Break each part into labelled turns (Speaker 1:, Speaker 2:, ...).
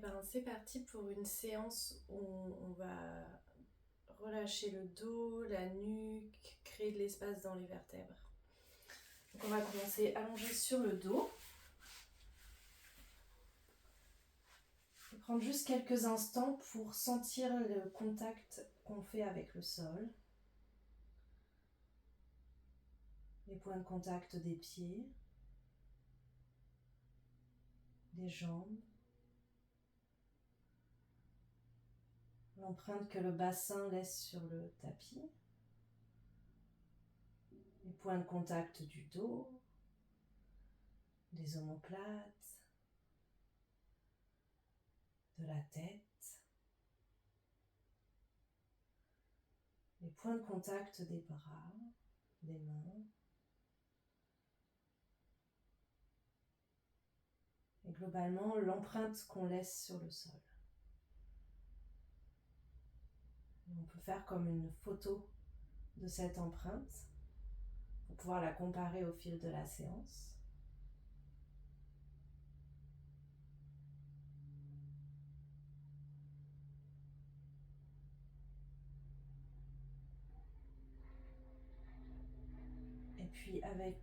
Speaker 1: Ben, c'est parti pour une séance où on va relâcher le dos, la nuque, créer de l'espace dans les vertèbres. Donc on va commencer allongé sur le dos. Et prendre juste quelques instants pour sentir le contact qu'on fait avec le sol. Les points de contact des pieds, des jambes. L'empreinte que le bassin laisse sur le tapis. Les points de contact du dos, des omoplates, de la tête. Les points de contact des bras, des mains. Et globalement, l'empreinte qu'on laisse sur le sol. Et on peut faire comme une photo de cette empreinte pour pouvoir la comparer au fil de la séance. Et puis avec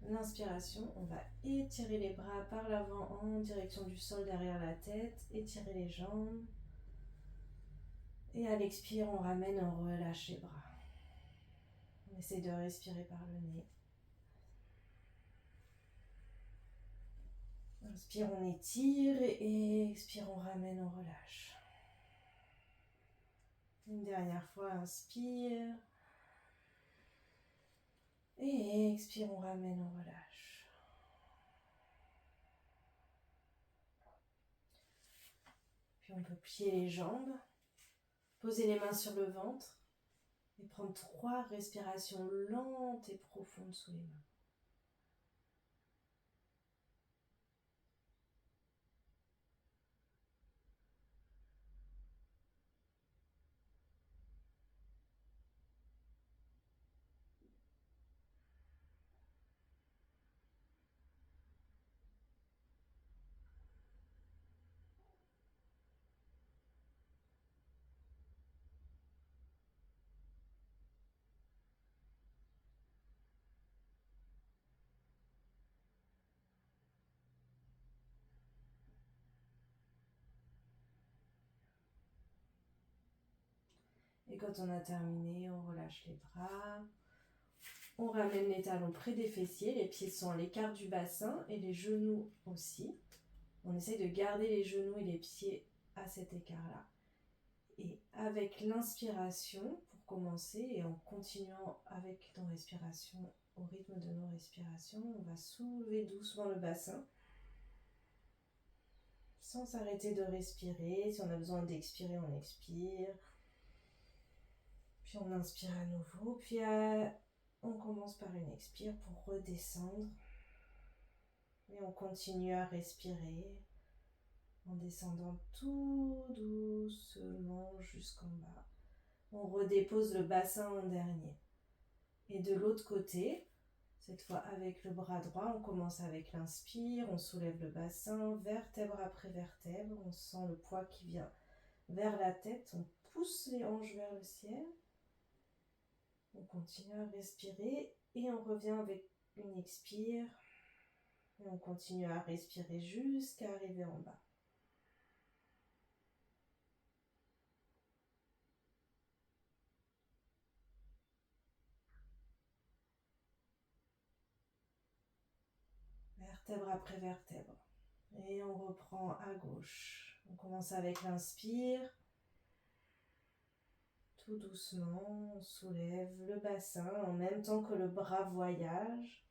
Speaker 1: l'inspiration, on va étirer les bras par l'avant en direction du sol derrière la tête, étirer les jambes. Et à l'expire, on ramène, on relâche les bras. On essaie de respirer par le nez. Inspire, on étire et expire, on ramène, on relâche. Une dernière fois, inspire. Et expire, on ramène, on relâche. Puis on peut plier les jambes, poser les mains sur le ventre et prendre 3 respirations lentes et profondes sous les mains. Et quand on a terminé, on relâche les bras. On ramène les talons près des fessiers, les pieds sont à l'écart du bassin et les genoux aussi. On essaie de garder les genoux et les pieds à cet écart-là. Et avec l'inspiration, pour commencer, et en continuant avec nos respirations, au rythme de nos respirations, on va soulever doucement le bassin, sans s'arrêter de respirer. Si on a besoin d'expirer, on expire. Puis on inspire à nouveau, puis on commence par une expire pour redescendre. Et on continue à respirer en descendant tout doucement jusqu'en bas. On redépose le bassin en dernier. Et de l'autre côté, cette fois avec le bras droit, on commence avec l'inspire, on soulève le bassin, vertèbre après vertèbre, on sent le poids qui vient vers la tête, on pousse les hanches vers le ciel. On continue à respirer et on revient avec une expire. Et on continue à respirer jusqu'à arriver en bas. Vertèbre après vertèbre. Et on reprend à gauche. On commence avec l'inspire. Tout doucement, on soulève le bassin en même temps que le bras voyage.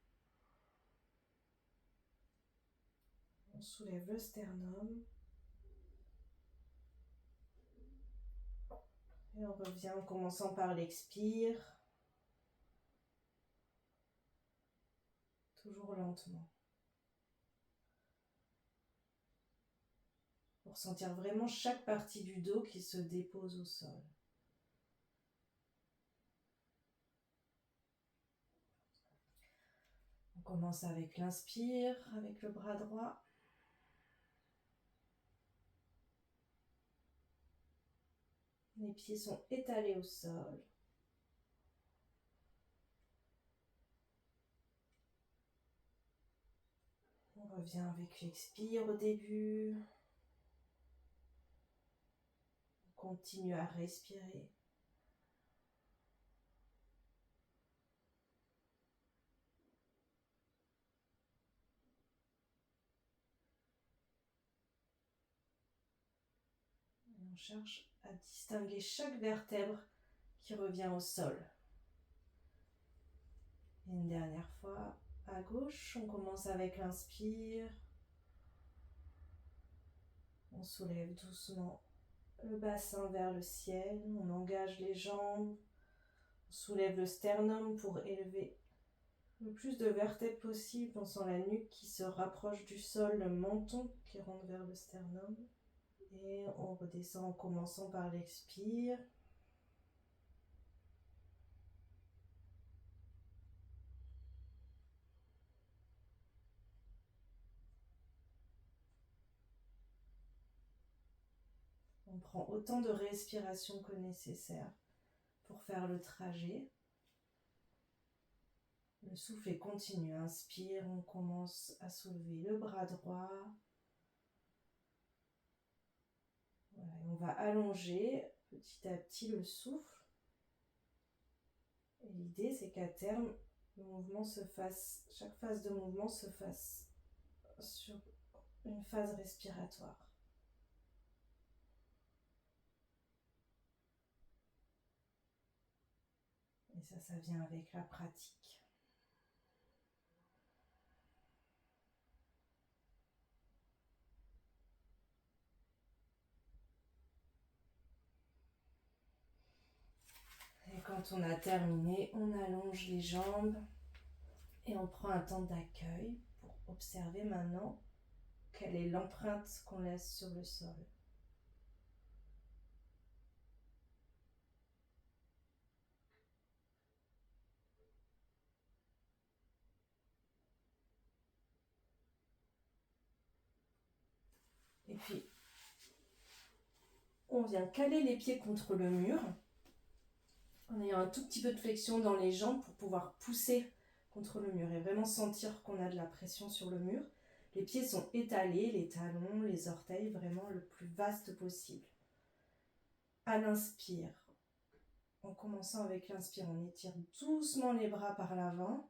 Speaker 1: On soulève le sternum. Et on revient en commençant par l'expire. Toujours lentement. Pour sentir vraiment chaque partie du dos qui se dépose au sol. On commence avec l'inspire, avec le bras droit. Les pieds sont étalés au sol. On revient avec l'expire au début. On continue à respirer. Et on cherche à distinguer chaque vertèbre qui revient au sol. Et une dernière fois, à gauche, on commence avec l'inspire. On soulève doucement le bassin vers le ciel, on engage les jambes, on soulève le sternum pour élever le plus de vertèbres possible. On sent la nuque qui se rapproche du sol, le menton qui rentre vers le sternum. Et on redescend en commençant par l'expire. On prend autant de respiration que nécessaire pour faire le trajet. Le souffle est continu. Inspire, on commence à soulever le bras droit. Voilà, on va allonger petit à petit le souffle. Et l'idée, c'est qu'à terme, chaque phase de mouvement se fasse sur une phase respiratoire. Et ça vient avec la pratique. Et quand on a terminé, on allonge les jambes et on prend un temps d'accueil pour observer maintenant quelle est l'empreinte qu'on laisse sur le sol. Et puis, on vient caler les pieds contre le mur en ayant un tout petit peu de flexion dans les jambes pour pouvoir pousser contre le mur et vraiment sentir qu'on a de la pression sur le mur. Les pieds sont étalés, les talons, les orteils, vraiment le plus vaste possible. À l'inspire, en commençant avec l'inspire, on étire doucement les bras par l'avant.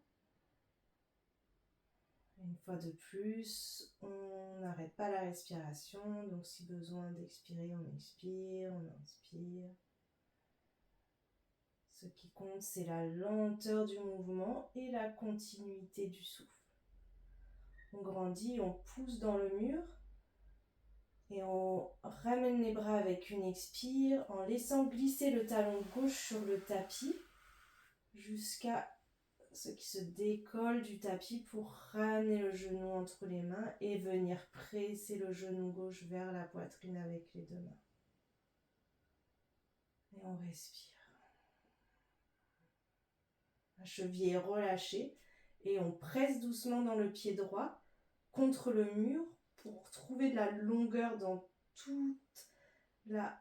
Speaker 1: Une fois de plus, on n'arrête pas la respiration, donc si besoin d'expirer, on expire, on inspire. Ce qui compte, c'est la lenteur du mouvement et la continuité du souffle. On grandit, on pousse dans le mur et on ramène les bras avec une expire en laissant glisser le talon gauche sur le tapis jusqu'à ce qui se décolle du tapis pour ramener le genou entre les mains et venir presser le genou gauche vers la poitrine avec les deux mains. Et on respire. La cheville est relâchée et on presse doucement dans le pied droit contre le mur pour trouver de la longueur dans toute la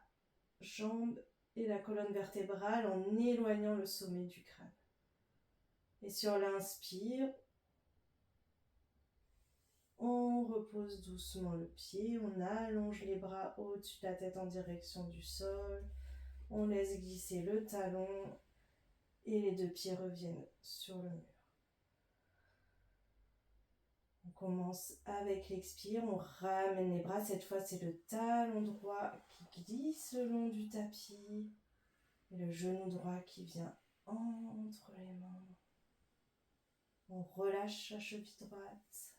Speaker 1: jambe et la colonne vertébrale en éloignant le sommet du crâne. Et sur l'inspire, on repose doucement le pied, on allonge les bras au-dessus de la tête en direction du sol, on laisse glisser le talon et les deux pieds reviennent sur le mur. On commence avec l'expire, on ramène les bras, cette fois c'est le talon droit qui glisse le long du tapis et le genou droit qui vient entre les mains. On relâche la cheville droite.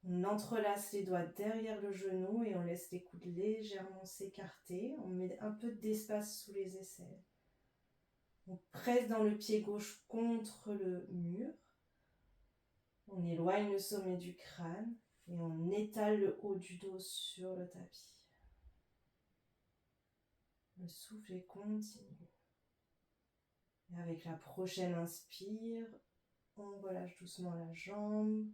Speaker 1: On entrelace les doigts derrière le genou et on laisse les coudes légèrement s'écarter. On met un peu d'espace sous les aisselles. On presse dans le pied gauche contre le mur. On éloigne le sommet du crâne et on étale le haut du dos sur le tapis. Le souffle est continu. Et avec la prochaine inspire, on relâche doucement la jambe.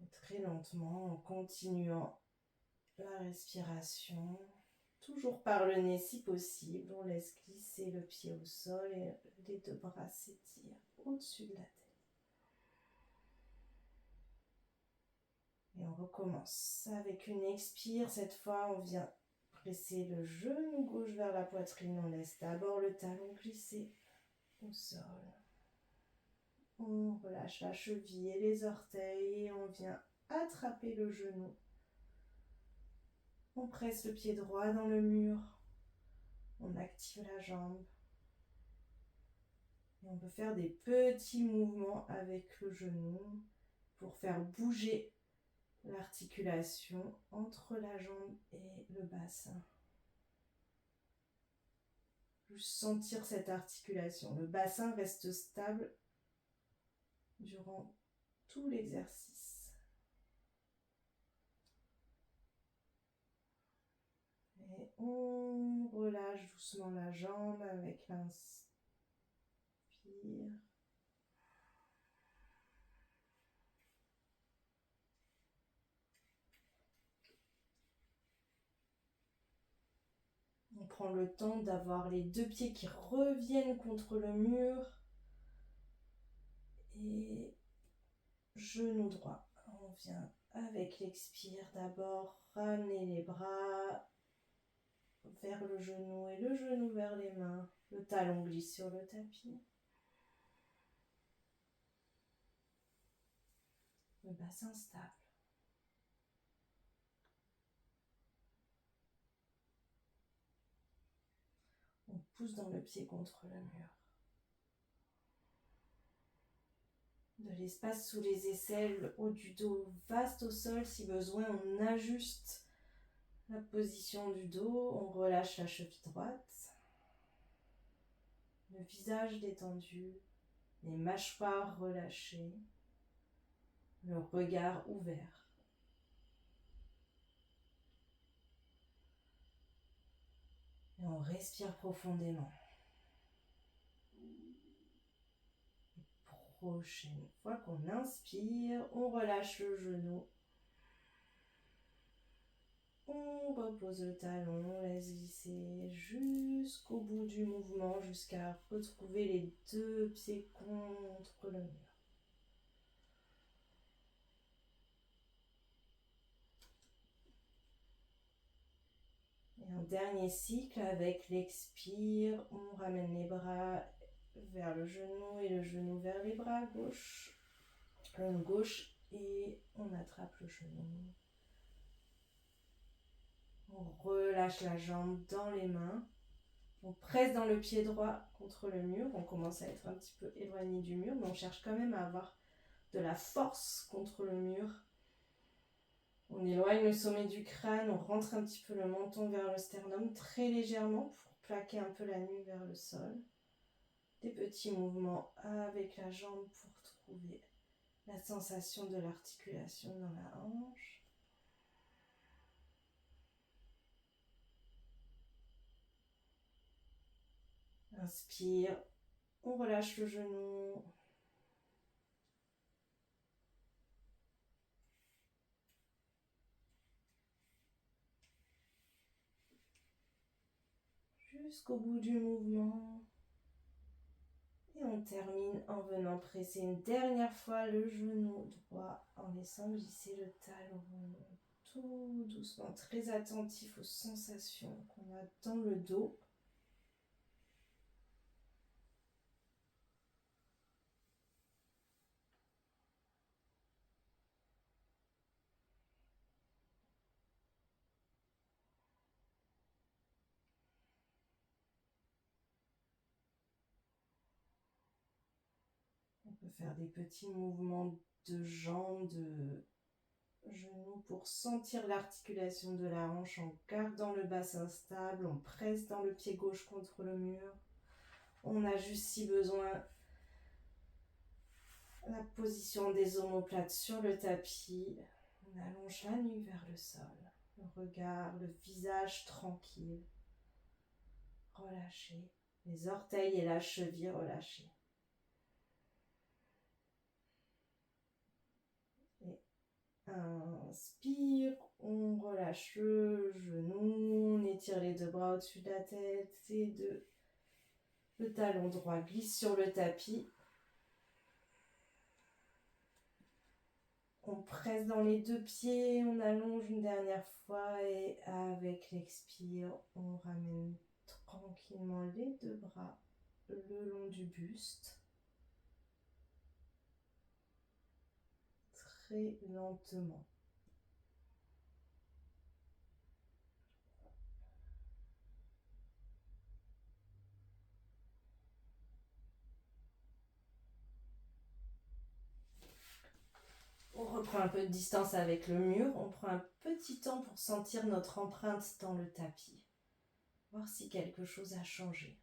Speaker 1: Et très lentement, en continuant la respiration. Toujours par le nez si possible. On laisse glisser le pied au sol et les deux bras s'étirent au-dessus de la tête. Et on recommence avec une expire. Cette fois, on vient presser le genou gauche vers la poitrine. On laisse d'abord le talon glisser au sol. On relâche la cheville et les orteils et on vient attraper le genou. On presse le pied droit dans le mur. On active la jambe. Et on peut faire des petits mouvements avec le genou pour faire bouger l'articulation entre la jambe et le bassin. Juste sentir cette articulation. Le bassin reste stable durant tout l'exercice. Et on relâche doucement la jambe avec l'inspire. On prend le temps d'avoir les deux pieds qui reviennent contre le mur. Et genou droit. On vient avec l'expire d'abord ramener les bras vers le genou et le genou vers les mains. Le talon glisse sur le tapis. Le bassin stable. On pousse dans le pied contre le mur. De l'espace sous les aisselles, le haut du dos vaste au sol. Si besoin, on ajuste la position du dos. On relâche la cheville droite. Le visage détendu. Les mâchoires relâchées. Le regard ouvert. Et on respire profondément. Prochaine fois qu'on inspire, on relâche le genou. On repose le talon, on laisse glisser jusqu'au bout du mouvement, jusqu'à retrouver les deux pieds contre le mur. Et un dernier cycle avec l'expire, on ramène les bras vers le genou et le genou vers les bras gauche, et on attrape le genou. On relâche la jambe dans les mains. On presse dans le pied droit contre le mur. On commence à être un petit peu éloigné du mur, mais on cherche quand même à avoir de la force contre le mur. On éloigne le sommet du crâne, on rentre un petit peu le menton vers le sternum très légèrement pour plaquer un peu la nuque vers le sol. Des petits mouvements avec la jambe pour trouver la sensation de l'articulation dans la hanche. Inspire, on relâche le genou. Jusqu'au bout du mouvement. Et on termine en venant presser une dernière fois le genou droit en laissant glisser le talon. Tout doucement, très attentif aux sensations qu'on a dans le dos. On peut faire des petits mouvements de jambes, de genoux pour sentir l'articulation de la hanche en gardant le bassin stable. On presse dans le pied gauche contre le mur. On ajuste si besoin la position des omoplates sur le tapis. On allonge la nuque vers le sol. Le regard, le visage tranquille. Relâché. Les orteils et la cheville relâchés. Et inspire, On relâche le genou, on étire les deux bras au-dessus de la tête et le talon droit glisse sur le tapis. On presse dans les deux pieds, on allonge une dernière fois et avec l'expire, on ramène tranquillement les deux bras le long du buste. Très lentement. On reprend un peu de distance avec le mur. On prend un petit temps pour sentir notre empreinte dans le tapis. Voir si quelque chose a changé.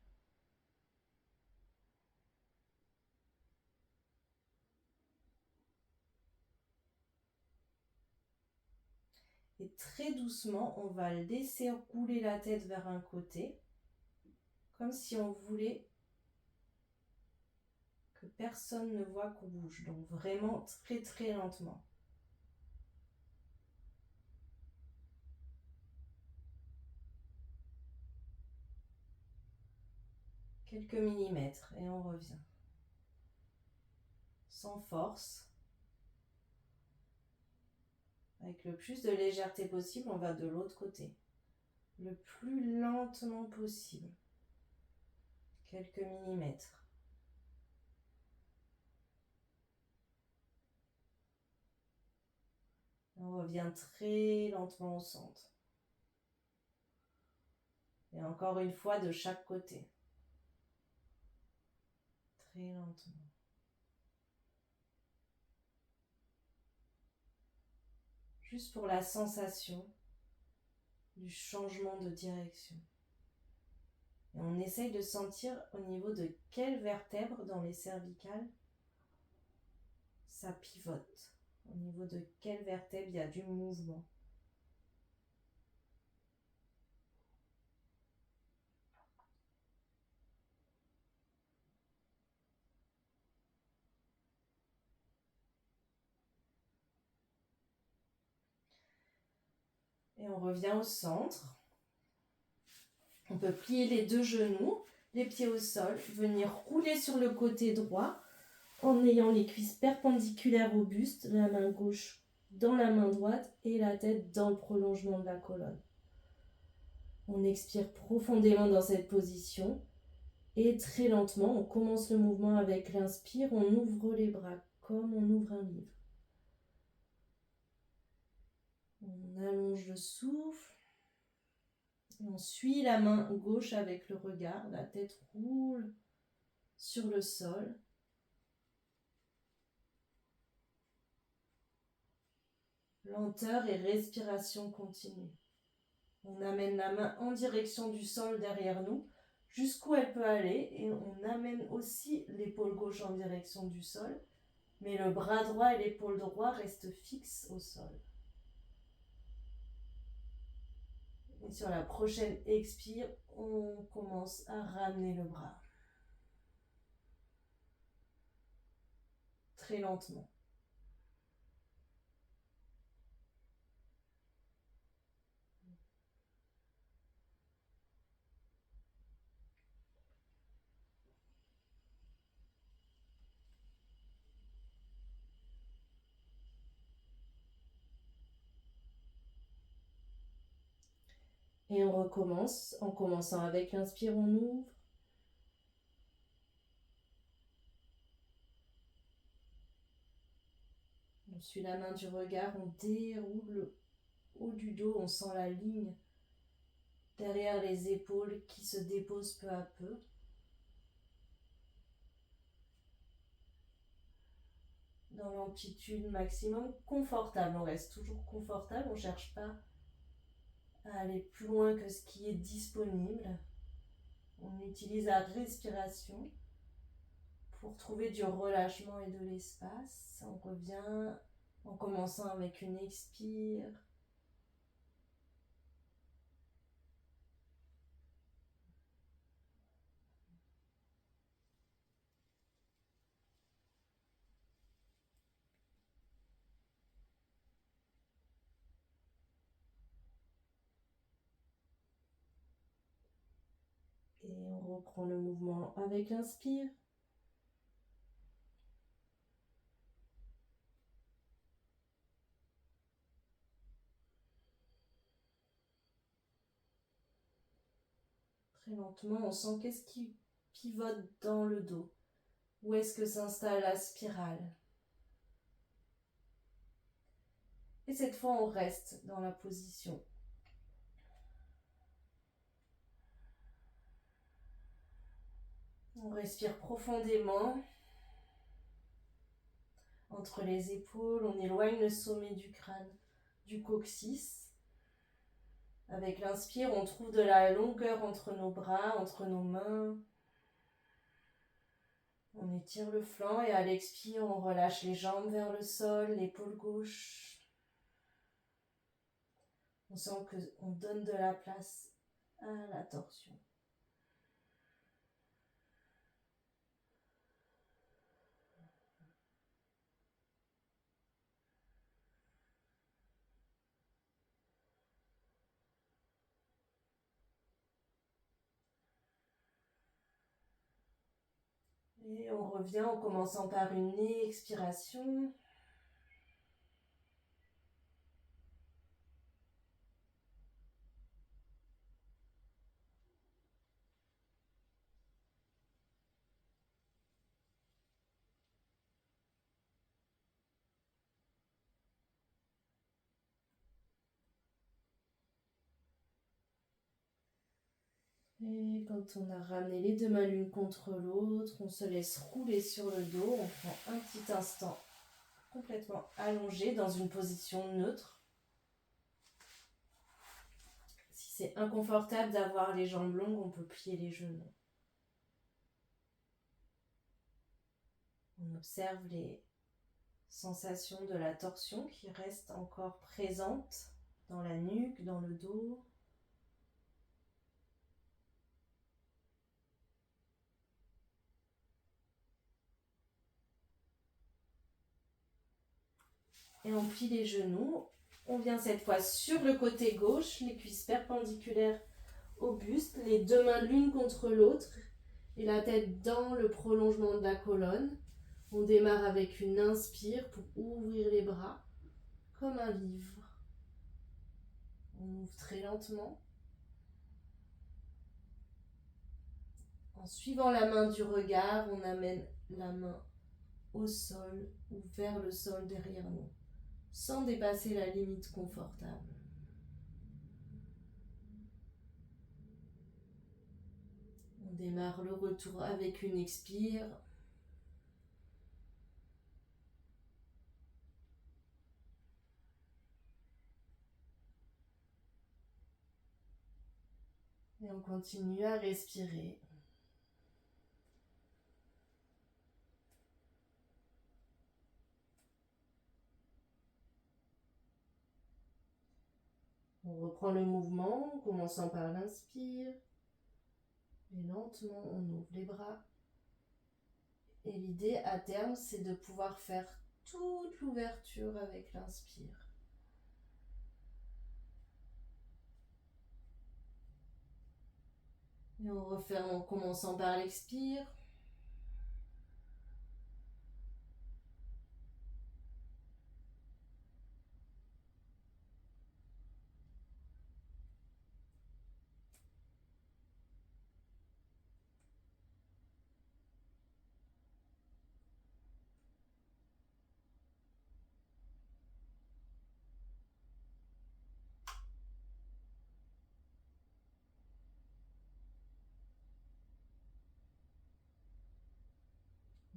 Speaker 1: Et très doucement, on va laisser rouler la tête vers un côté. Comme si on voulait que personne ne voit qu'on bouge. Donc vraiment très très lentement. Quelques millimètres et on revient. Sans force. Avec le plus de légèreté possible, on va de l'autre côté. Le plus lentement possible. Quelques millimètres. On revient très lentement au centre. Et encore une fois de chaque côté. Très lentement. Juste pour la sensation du changement de direction. Et on essaye de sentir au niveau de quelle vertèbre dans les cervicales ça pivote. Au niveau de quelle vertèbre il y a du mouvement. Et on revient au centre. On peut plier les deux genoux, les pieds au sol, venir rouler sur le côté droit en ayant les cuisses perpendiculaires au buste, la main gauche dans la main droite et la tête dans le prolongement de la colonne. On expire profondément dans cette position et très lentement, on commence le mouvement avec l'inspire, on ouvre les bras comme on ouvre un livre. On allonge le souffle. On suit la main gauche avec le regard, la tête roule sur le sol. Lenteur et respiration continue. On amène la main en direction du sol derrière nous, jusqu'où elle peut aller, et on amène aussi l'épaule gauche en direction du sol, mais le bras droit et l'épaule droit restent fixes au sol. Et sur la prochaine expire, on commence à ramener le bras. Très lentement. Et on recommence, en commençant avec l'inspire, on ouvre. On suit la main du regard, on déroule le haut du dos, on sent la ligne derrière les épaules qui se dépose peu à peu. Dans l'amplitude maximum, confortable, on reste toujours confortable, on ne cherche pas à aller plus loin que ce qui est disponible. On utilise la respiration pour trouver du relâchement et de l'espace. On revient en commençant avec une expire. reprend le mouvement avec l'inspire. Très lentement, on sent qu'est-ce qui pivote dans le dos. Où est-ce que s'installe la spirale? Et cette fois, on reste dans la position. On respire profondément. Entre les épaules, on éloigne le sommet du crâne du coccyx. Avec l'inspire, on trouve de la longueur entre nos bras, entre nos mains. On étire le flanc et à l'expire, on relâche les jambes vers le sol, l'épaule gauche. On sent qu'on donne de la place à la torsion. Et on revient en commençant par une expiration. Et quand on a ramené les deux mains l'une contre l'autre, on se laisse rouler sur le dos. On prend un petit instant complètement allongé dans une position neutre. Si c'est inconfortable d'avoir les jambes longues, on peut plier les genoux. On observe les sensations de la torsion qui restent encore présentes dans la nuque, dans le dos. Et on plie les genoux. On vient cette fois sur le côté gauche, les cuisses perpendiculaires au buste, les deux mains l'une contre l'autre et la tête dans le prolongement de la colonne. On démarre avec une inspire pour ouvrir les bras comme un livre. On ouvre très lentement. En suivant la main du regard, on amène la main au sol ou vers le sol derrière nous, sans dépasser la limite confortable. On démarre le retour avec une expire. Et on continue à respirer. On reprend le mouvement, en commençant par l'inspire. Et lentement, on ouvre les bras. Et l'idée à terme, c'est de pouvoir faire toute l'ouverture avec l'inspire. Et on referme en commençant par l'expire.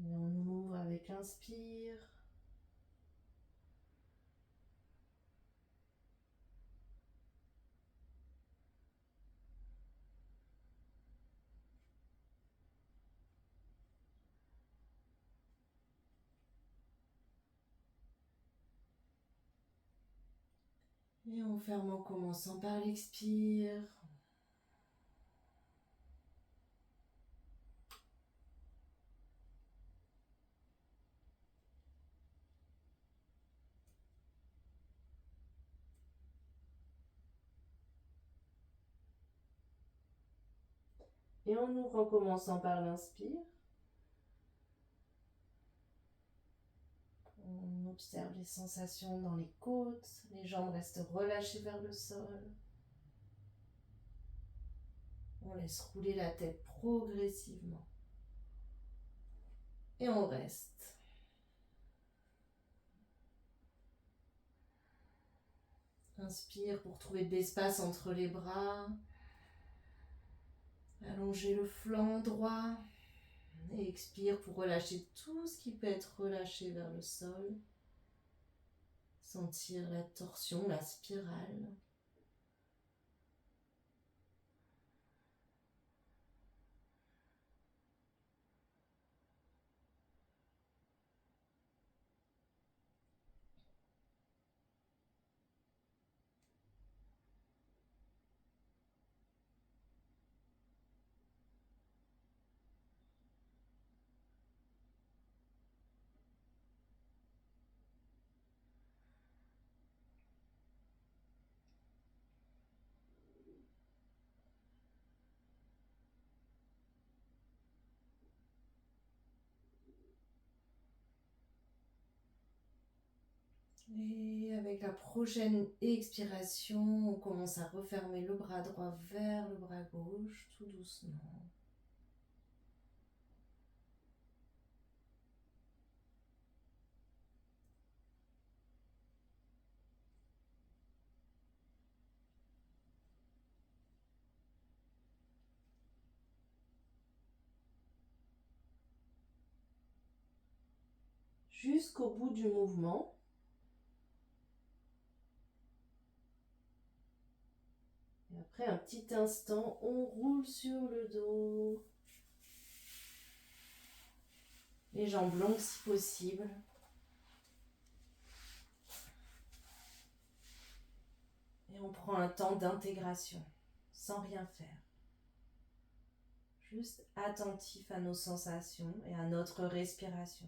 Speaker 1: Et on ouvre avec l'inspire. Et on ferme en commençant par l'expire. Et en nous recommençant par l'inspire, on observe les sensations dans les côtes, les jambes restent relâchées vers le sol. On laisse rouler la tête progressivement. Et on reste. Inspire pour trouver de l'espace entre les bras. Allonger le flanc droit. Et expire pour relâcher tout ce qui peut être relâché vers le sol. Sentir la torsion, la spirale. Et avec la prochaine expiration, on commence à refermer le bras droit vers le bras gauche, tout doucement. Jusqu'au bout du mouvement. Et après un petit instant, on roule sur le dos. Les jambes longues si possible. Et on prend un temps d'intégration, sans rien faire. Juste attentif à nos sensations et à notre respiration.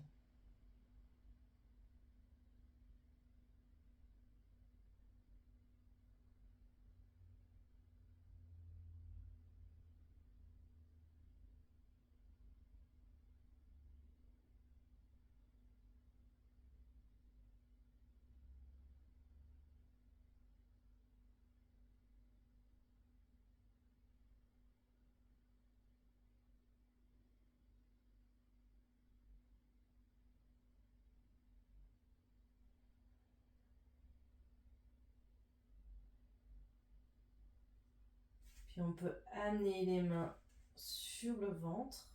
Speaker 1: Puis on peut amener les mains sur le ventre,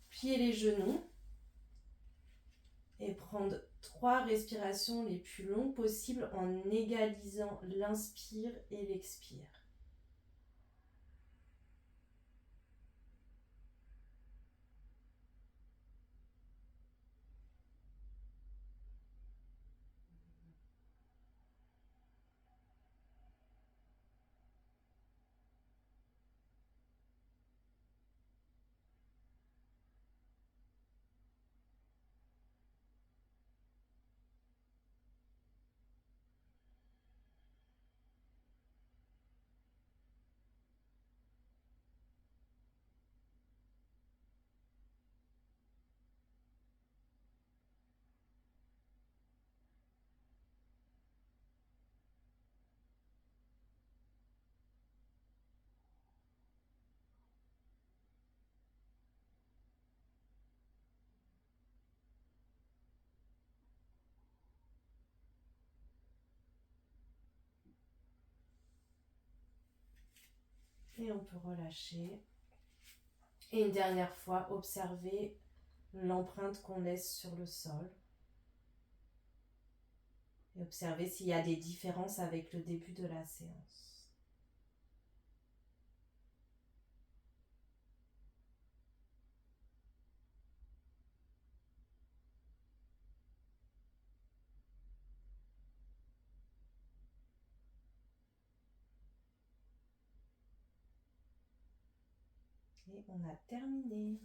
Speaker 1: plier les genoux et prendre 3 respirations les plus longues possibles en égalisant l'inspire et l'expire. Et on peut relâcher. Et une dernière fois, observer l'empreinte qu'on laisse sur le sol. Et observer s'il y a des différences avec le début de la séance. Et on a terminé.